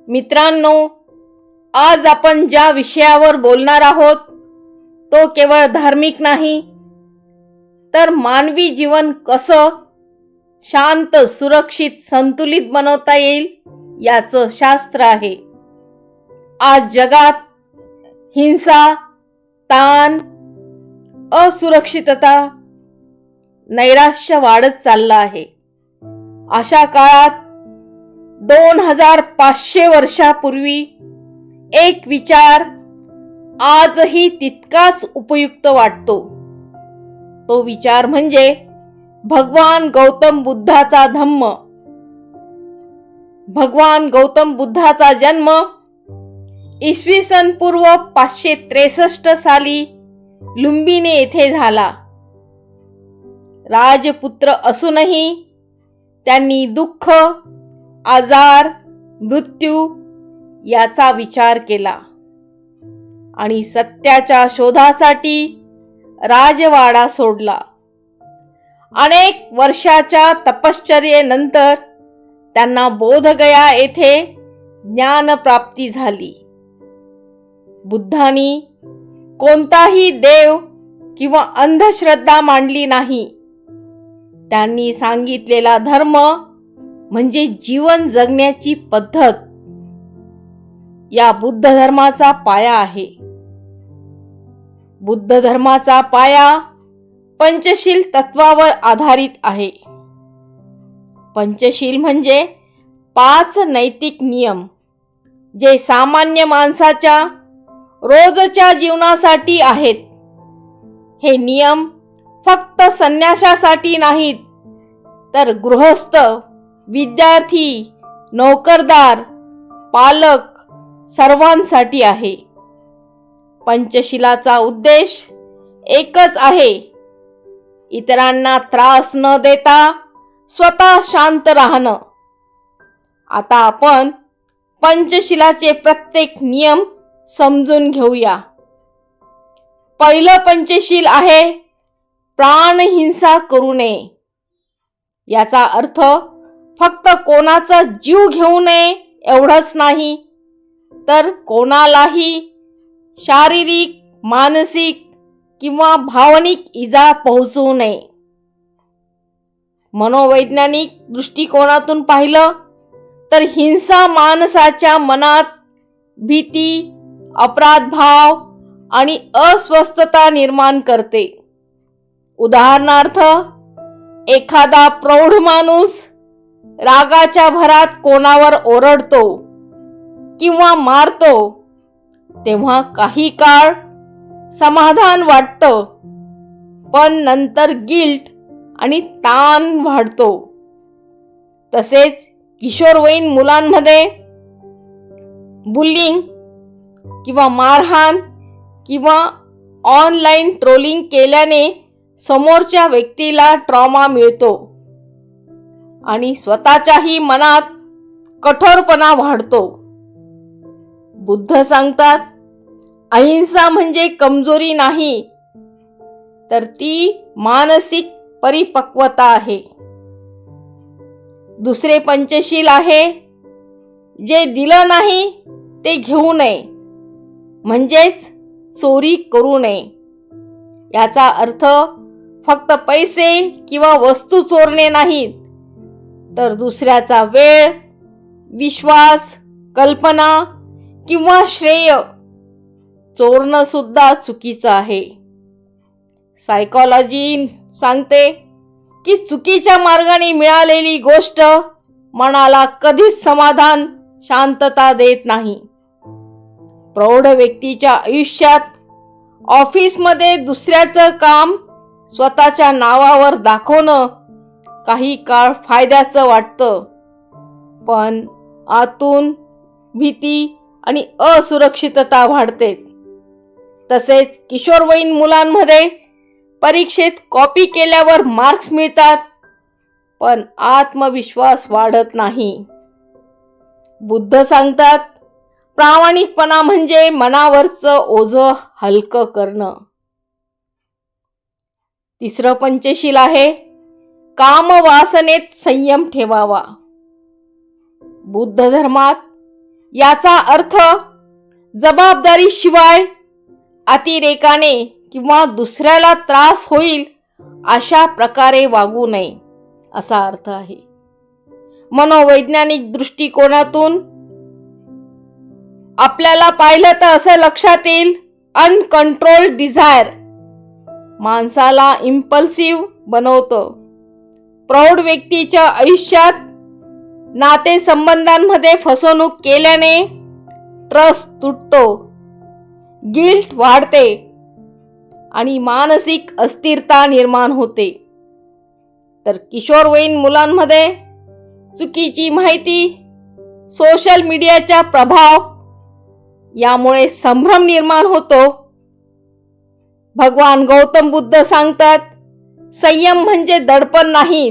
मित्रांनो, आज आपण ज्या विषयावर बोलणार आहोत तो केवळ धार्मिक नाही, तर मानवी जीवन कसं शांत, सुरक्षित, संतुलित बनवता येईल याचं शास्त्र आहे. आज जगात हिंसा, ताण, असुरक्षितता, नैराश्य वाढत चाललं आहे. अशा काळात 2500 वर्षापूर्वी एक विचार आजही तितकाच उपयुक्त वाटतो. तो विचार म्हणजे भगवान गौतम बुद्धाचा धम्म. भगवान गौतम बुद्धाचा जन्म इसवी सन पूर्व 563 साली लुंबिनी येथे झाला. राजपुत्र असूनही त्यांनी दुःख, आजार, मृत्यू याचा विचार केला आणि सत्याच्या शोधासाठी राजवाडा सोडला. अनेक वर्षाच्या तपश्चर्येनंतर त्यांना बोधगया येथे ज्ञानप्राप्ती झाली. बुद्धांनी कोणताही देव किंवा अंधश्रद्धा मांडली नाही. त्यांनी सांगितलेला धर्म म्हणजे जीवन जगण्याची पद्धत या बुद्ध धर्माचा पाया आहे. बुद्ध धर्माचा पाया पंचशील तत्वावर आधारित आहे. पंचशील म्हणजे 5 नैतिक नियम जे सामान्य माणसाच्या रोजच्या जीवनासाठी आहेत. हे नियम फक्त संन्याशासाठी नाहीत, तर गृहस्थ, विद्यार्थी, नोकरदार, पालक सर्वांसाठी आहे. पंचशिलाचा उद्देश एकच आहे, इतरांना त्रास न देता स्वतः शांत राहणं. आता आपण पंचशिलाचे प्रत्येक नियम समजून घेऊया. पहिलं पंचशील आहे प्राणहिंसा करू नये. याचा अर्थ फक्त कोणाचा जीव घेऊ नये एवढंच नाही, तर कोणालाही शारीरिक, मानसिक किंवा भावनिक इजा पोहोचवू नये. मनोवैज्ञानिक दृष्टिकोनातून पाहिलं तर हिंसा माणसाच्या मनात भीती, अपराधभाव आणि अस्वस्थता निर्माण करते. उदाहरणार्थ, एखादा प्रौढ माणूस रागाच्या भरात कोणावर ओरडतो किंवा मारतो, तेव्हा काही काळ समाधान वाटतं, पण नंतर गिल्ट आणि ताण वाढतो. तसेच किशोरवयीन मुलांमध्ये बुलिंग किंवा मारहाण किंवा ऑनलाईन ट्रोलिंग केल्याने समोरच्या व्यक्तीला ट्रॉमा मिळतो आणि स्वतःच्याही मनात कठोरपणा वाढतो. बुद्ध सांगतात, अहिंसा म्हणजे कमजोरी नाही, तर ती मानसिक परिपक्वता आहे. दुसरे पंचशील आहे जे दिलं नाही ते घेऊ नये, म्हणजेच चोरी करू नये. याचा अर्थ फक्त पैसे किंवा वस्तू चोरणे नाहीत, तर दुसऱ्याचा वेळ, विश्वास, कल्पना किंवा श्रेय चोरणं सुद्धा चुकीचं आहे. सायकॉलॉजी सांगते की चुकीच्या मार्गाने मिळालेली गोष्ट मनाला कधीच समाधान, शांतता देत नाही. प्रौढ व्यक्तीच्या आयुष्यात ऑफिसमध्ये दुसऱ्याचं काम स्वतःच्या नावावर दाखवणं काही काळ फायद्याचं वाटतं, पण आतून भीती आणि असुरक्षितता वाढते. तसेच किशोरवयीन मुलांमध्ये परीक्षेत कॉपी केल्यावर मार्क्स मिळतात, पण आत्मविश्वास वाढत नाही. बुद्ध सांगतात, प्रामाणिकपणा म्हणजे मनावरचं ओझं हलकं करणं. तिसरं पंचशील आहे कामवासनेत संयम ठेवावा. बुद्ध धर्मात याचा अर्थ जबाबदारीशिवाय, अतिरेकाने किंवा दुसऱ्याला त्रास होईल अशा प्रकारे वागू नये असा अर्थ आहे. मनोवैज्ञानिक दृष्टिकोनातून आपल्याला पाहिलं तर असं लक्षात येईल, अनकंट्रोल्ड डिझायर माणसाला इम्पल्सिव्ह बनवतं. प्रौढ व्यक्तीच्या आयुष्यात नातेसंबंधांमध्ये फसवणूक केल्याने ट्रस्ट तुटतो, गिल्ट वाढते आणि मानसिक अस्थिरता निर्माण होते. तर किशोरवयीन मुलांमध्ये चुकीची माहिती, सोशल मीडियाचा प्रभाव यामुळे संभ्रम निर्माण होतो. भगवान गौतम बुद्ध सांगतात, संयम म्हणजे दडपण नाही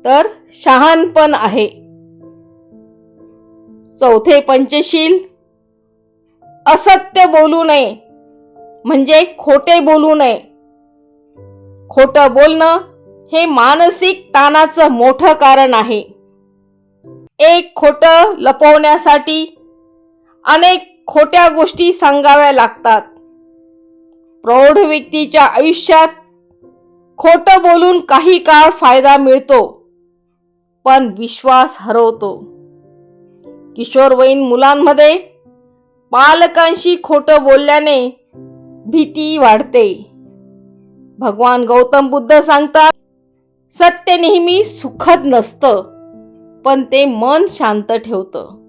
तर शहाणपण आहे. चौथे पंचशील, असत्य बोलू नये म्हणजे खोटे बोलू नये. खोटं बोलणं हे मानसिक ताणाचं मोठं कारण आहे. एक खोटं लपवण्यासाठी अनेक खोट्या गोष्टी सांगाव्या लागतात. प्रौढ व्यक्तीच्या आयुष्यात खोटं बोलून काही काळ फायदा मिळतो, पण विश्वास हरवतो. किशोरवयीन मुलांमध्ये पालकांशी खोटं बोलल्याने भीती वाढते. भगवान गौतम बुद्ध सांगतात, सत्य नेहमी सुखद नसतं, पण ते मन शांत ठेवतं.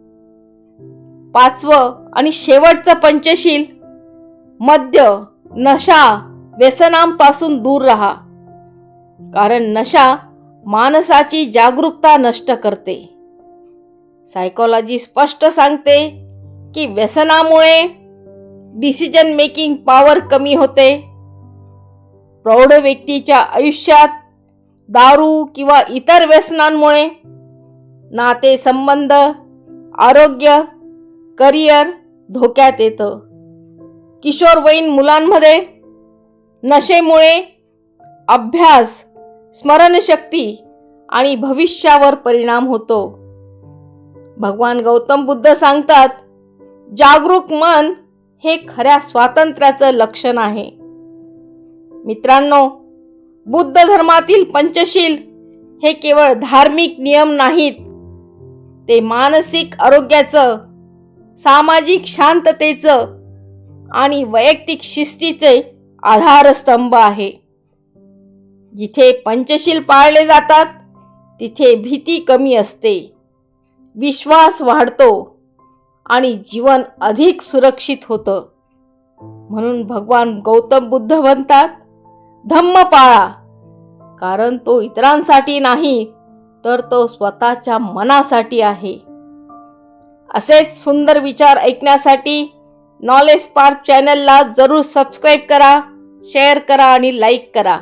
पाचवं आणि शेवटचं पंचशील, मद्य, नशा, व्यसनांपासून दूर राहा. कारण नशा माणसाची जागरूकता नष्ट करते. सायकोलॉजी स्पष्ट सांगते की व्यसनामुळे डिसिजन मेकिंग पॉवर कमी होते. प्रौढ व्यक्तीच्या आयुष्यात दारू किंवा इतर व्यसनांमुळे नातेसंबंध, आरोग्य, करिअर धोक्यात येतं. किशोरवयीन मुलांमध्ये नशेमुळे अभ्यास, स्मरणशक्ती आणि भविष्यावर परिणाम होतो. भगवान गौतम बुद्ध सांगतात, जागरूक मन हे खऱ्या स्वातंत्र्याचं लक्षण आहे. मित्रांनो, बुद्ध धर्मातील पंचशील हे केवळ धार्मिक नियम नाहीत, ते मानसिक आरोग्याचं, सामाजिक शांततेचं आणि वैयक्तिक शिस्तीचे आधारस्तंभ आहे. जिथे पंचशील पाळले जातात तिथे भीती कमी असते, विश्वास वाढतो आणि जीवन अधिक सुरक्षित होतं. म्हणून भगवान गौतम बुद्ध म्हणतात, धम्म पाळा, कारण तो इतरांसाठी नाही तर तो स्वतःच्या मनासाठी आहे. असेच सुंदर विचार ऐकण्यासाठी नॉलेज स्पार्क चॅनलला जरूर सबस्क्राईब करा, शेअर करा आणि लाईक करा.